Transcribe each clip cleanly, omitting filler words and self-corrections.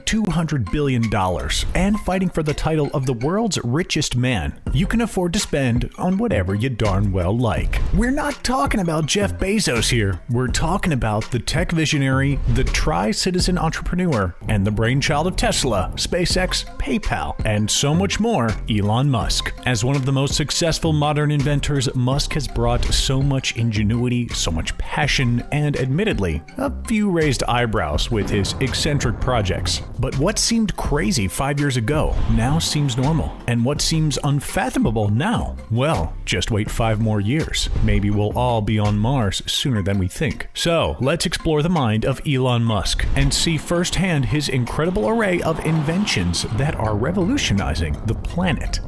$200 billion, and fighting for the title of the world's richest man, you can afford to spend on whatever you darn well like. We're not talking about Jeff Bezos here. We're talking about the tech visionary, the tri-citizen entrepreneur, and the brainchild of Tesla, SpaceX, PayPal, and so much more, Elon Musk. As one of the most successful modern inventors, Musk has brought so much ingenuity, so much passion, and admittedly, a few raised eyebrows with his eccentric projects. But what seemed crazy 5 years ago now seems normal. And what seems unfathomable now? Well, just wait 5 more years. Maybe we'll all be on Mars sooner than we think. So, let's explore the mind of Elon Musk and see firsthand his incredible array of inventions that are revolutionizing the planet.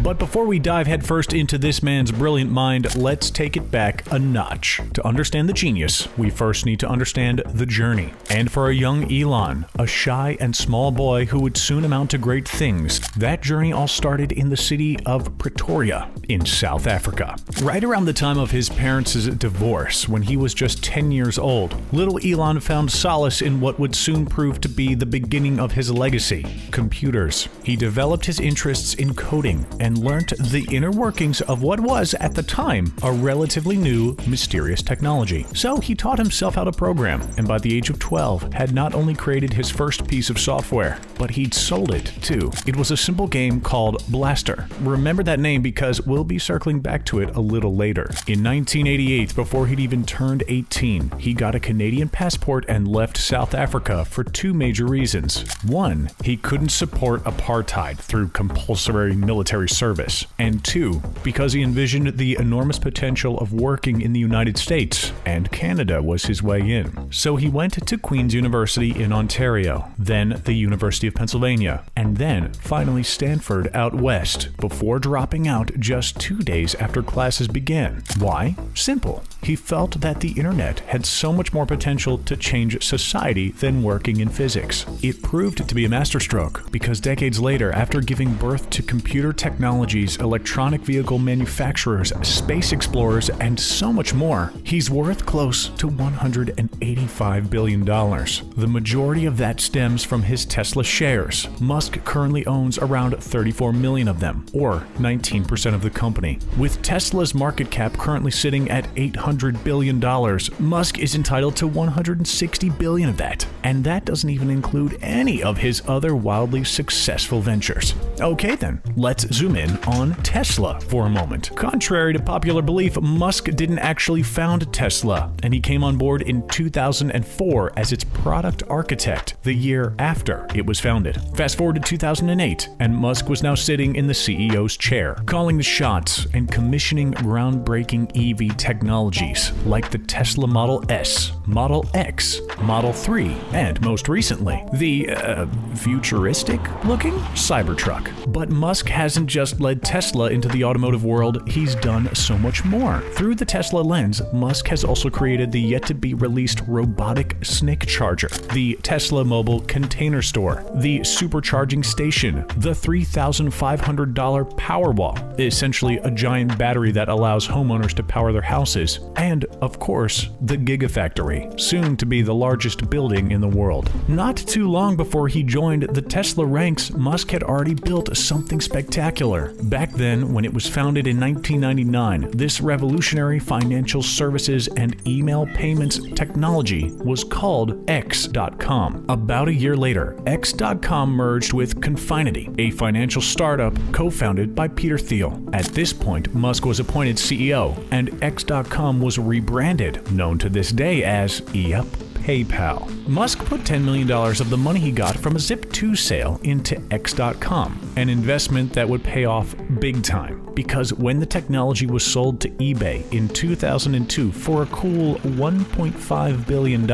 But before we dive headfirst into this man's brilliant mind, let's take it back a notch. To understand the genius, we first need to understand the journey. And for a young Elon, a shy and small boy who would soon amount to great things, that journey all started in the city of Pretoria in South Africa. Right around the time of his parents' divorce, when he was just 10 years old, little Elon found solace in what would soon prove to be the beginning of his legacy: computers. He developed his interests in coding and learnt the inner workings of what was, at the time, a relatively new, mysterious technology. So he taught himself how to program, and by the age of 12, had not only created his first piece of software, but he'd sold it, too. It was a simple game called Blastar. Remember that name because we'll be circling back to it a little later. In 1988, before he'd even turned 18, he got a Canadian passport and left South Africa for 2 major reasons. 1, he couldn't support apartheid through compulsory military service, and 2, because he envisioned the enormous potential of working in the United States, and Canada was his way in. So he went to Queen's University in Ontario, then the University of Pennsylvania, and then finally Stanford out west, before dropping out just 2 days after classes began. Why? Simple. He felt that the internet had so much more potential to change society than working in physics. It proved to be a masterstroke, because decades later, after giving birth to computer technologies, electronic vehicle manufacturers, space explorers, and so much more, he's worth close to $185 billion. The majority of that stems from his Tesla shares. Musk currently owns around 34 million of them, or 19% of the company. With Tesla's market cap currently sitting at $800 billion, Musk is entitled to 160 billion of that. And that doesn't even include any of his other wildly successful ventures. Okay then, let's zoom in on Tesla for a moment. Contrary to popular belief, Musk didn't actually found Tesla, and he came on board in 2004 as its product architect, the year after it was founded. Fast forward to 2008, and Musk was now sitting in the CEO's chair, calling the shots and commissioning groundbreaking EV technologies like the Tesla Model S, Model X, Model 3, and most recently, the futuristic-looking Cybertruck. But Musk hasn't just led Tesla into the automotive world, he's done so much more. Through the Tesla lens, Musk has also created the yet-to-be-released robotic snake charger, the Tesla mobile container store, the supercharging station, the $3,500 Powerwall, essentially a giant battery that allows homeowners to power their houses, and, of course, the Gigafactory, soon to be the largest building in the world. Not too long before he joined the Tesla ranks, Musk had already built something spectacular. Back then, when it was founded in 1999, this revolutionary financial services and email payments technology was called X.com. About a year later, X.com merged with Confinity, a financial startup co-founded by Peter Thiel. At this point, Musk was appointed CEO, and X.com was rebranded, known to this day as PayPal. Musk put $10 million of the money he got from a Zip2 sale into X.com, an investment that would pay off big time, because when the technology was sold to eBay in 2002 for a cool $1.5 billion,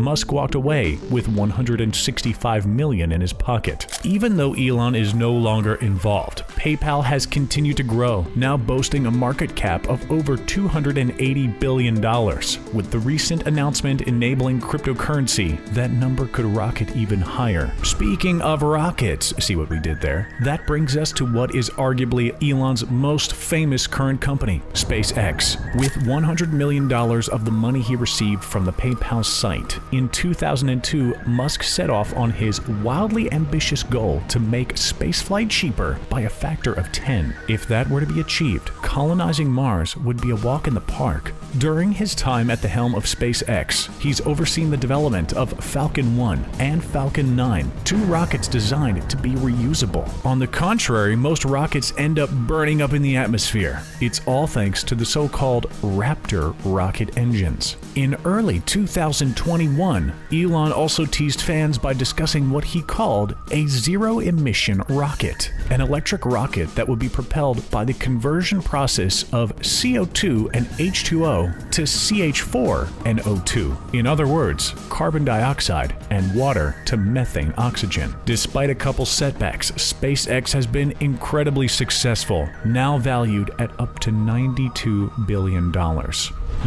Musk walked away with $165 million in his pocket. Even though Elon is no longer involved, PayPal has continued to grow, now boasting a market cap of over $280 billion, with the recent announcement enabling cryptocurrency, that number could rocket even higher. Speaking of rockets, see what we did there? That brings us to what is arguably Elon's most famous current company, SpaceX. With $100 million of the money he received from the PayPal site, in 2002, Musk set off on his wildly ambitious goal to make spaceflight cheaper by a factor of 10. If that were to be achieved, colonizing Mars would be a walk in the park. During his time at the helm of SpaceX, he's overseen the development of Falcon 1 and Falcon 9, two rockets designed to be reusable. On the contrary, most rockets end up burning up in the atmosphere. It's all thanks to the so-called Raptor rocket engines. In early 2021, Elon also teased fans by discussing what he called a zero-emission rocket, an electric rocket that would be propelled by the conversion process of CO2 and H2O to CH4 and O2. In other words, carbon dioxide and water to methane oxygen. Despite a couple setbacks, SpaceX has been incredibly successful, now valued at up to $92 billion.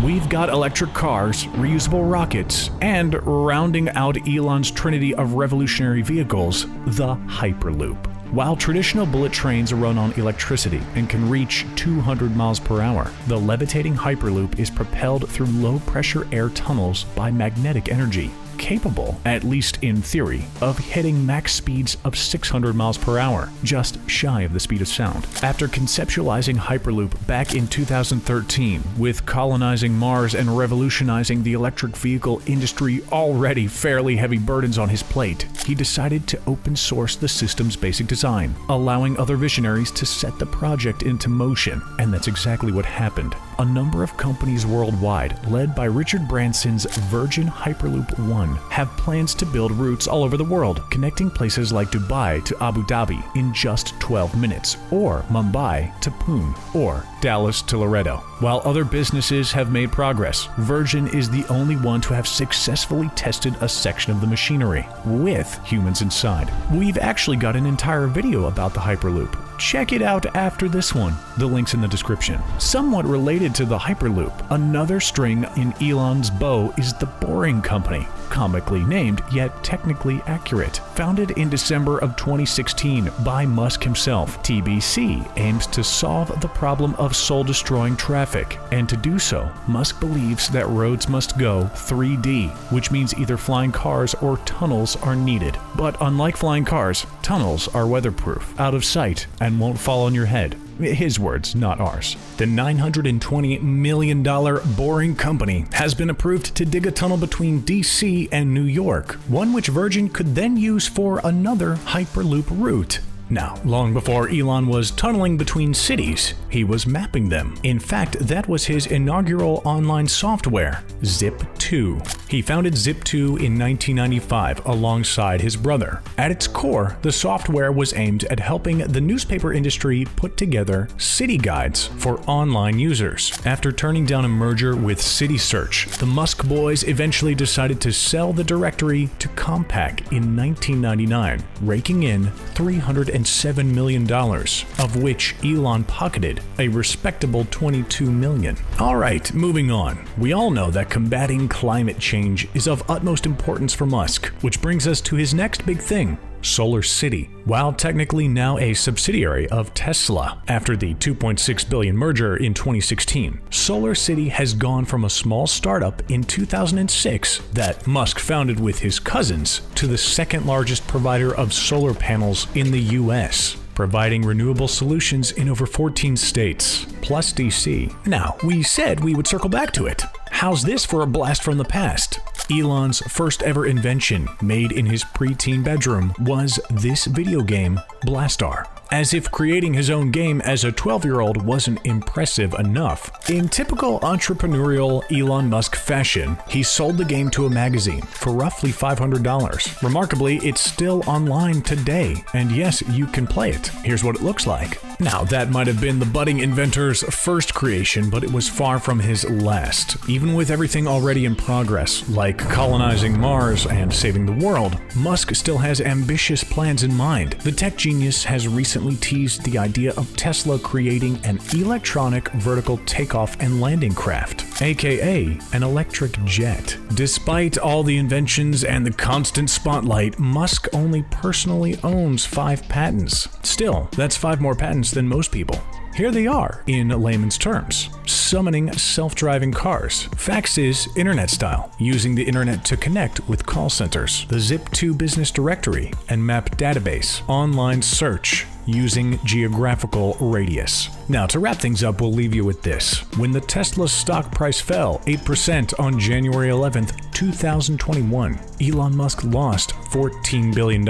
We've got electric cars, reusable rockets, and rounding out Elon's trinity of revolutionary vehicles, the Hyperloop. While traditional bullet trains run on electricity and can reach 200 miles per hour, the levitating Hyperloop is propelled through low-pressure air tunnels by magnetic energy, capable, at least in theory, of hitting max speeds of 600 miles per hour, just shy of the speed of sound. After conceptualizing Hyperloop back in 2013, with colonizing Mars and revolutionizing the electric vehicle industry already fairly heavy burdens on his plate, he decided to open source the system's basic design, allowing other visionaries to set the project into motion, and that's exactly what happened. A number of companies worldwide, led by Richard Branson's Virgin Hyperloop One, have plans to build routes all over the world, connecting places like Dubai to Abu Dhabi in just 12 minutes, or Mumbai to Pune, or Dallas to Laredo. While other businesses have made progress, Virgin is the only one to have successfully tested a section of the machinery, with humans inside. We've actually got an entire video about the Hyperloop. Check it out after this one. The link's in the description. Somewhat related to the Hyperloop, another string in Elon's bow is the Boring Company, comically named yet technically accurate. Founded in December of 2016 by Musk himself, TBC aims to solve the problem of soul-destroying traffic, and to do so, Musk believes that roads must go 3D, which means either flying cars or tunnels are needed. But unlike flying cars, tunnels are weatherproof, out of sight, and won't fall on your head. His words, not ours. The $920 million Boring Company has been approved to dig a tunnel between DC and New York, one which Virgin could then use for another Hyperloop route. Now, long before Elon was tunneling between cities, he was mapping them. In fact, that was his inaugural online software, Zip2. He founded Zip2 in 1995 alongside his brother. At its core, the software was aimed at helping the newspaper industry put together city guides for online users. After turning down a merger with City Search, the Musk boys eventually decided to sell the directory to Compaq in 1999, raking in $307 million, of which Elon pocketed a respectable $22 million. Alright, moving on. We all know that combating climate change is of utmost importance for Musk, which brings us to his next big thing, Solar City. While technically now a subsidiary of Tesla after the $2.6 billion merger in 2016, Solar City has gone from a small startup in 2006 that Musk founded with his cousins to the second largest provider of solar panels in the US, providing renewable solutions in over 14 states, plus DC. Now, we said we would circle back to it. How's this for a blast from the past? Elon's first ever invention, made in his preteen bedroom, was this video game, Blastar. As if creating his own game as a 12-year-old wasn't impressive enough, in typical entrepreneurial Elon Musk fashion, he sold the game to a magazine for roughly $500. Remarkably, it's still online today, and yes, you can play it. Here's what it looks like. Now, that might have been the budding inventor's first creation, but it was far from his last. Even with everything already in progress, like colonizing Mars and saving the world, Musk still has ambitious plans in mind. The tech genius has recently teased the idea of Tesla creating an electronic vertical takeoff and landing craft. aka an electric jet. Despite all the inventions and the constant spotlight, Musk only personally owns 5 patents. Still, that's 5 more patents than most people. Here they are, in layman's terms. Summoning self-driving cars. Fax is internet style, using the internet to connect with call centers. The Zip2 business directory and map database. Online search, using geographical radius. Now, to wrap things up, we'll leave you with this. When the Tesla stock price fell 8% on January 11th, 2021, Elon Musk lost $14 billion.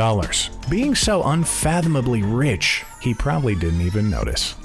Being so unfathomably rich, he probably didn't even notice.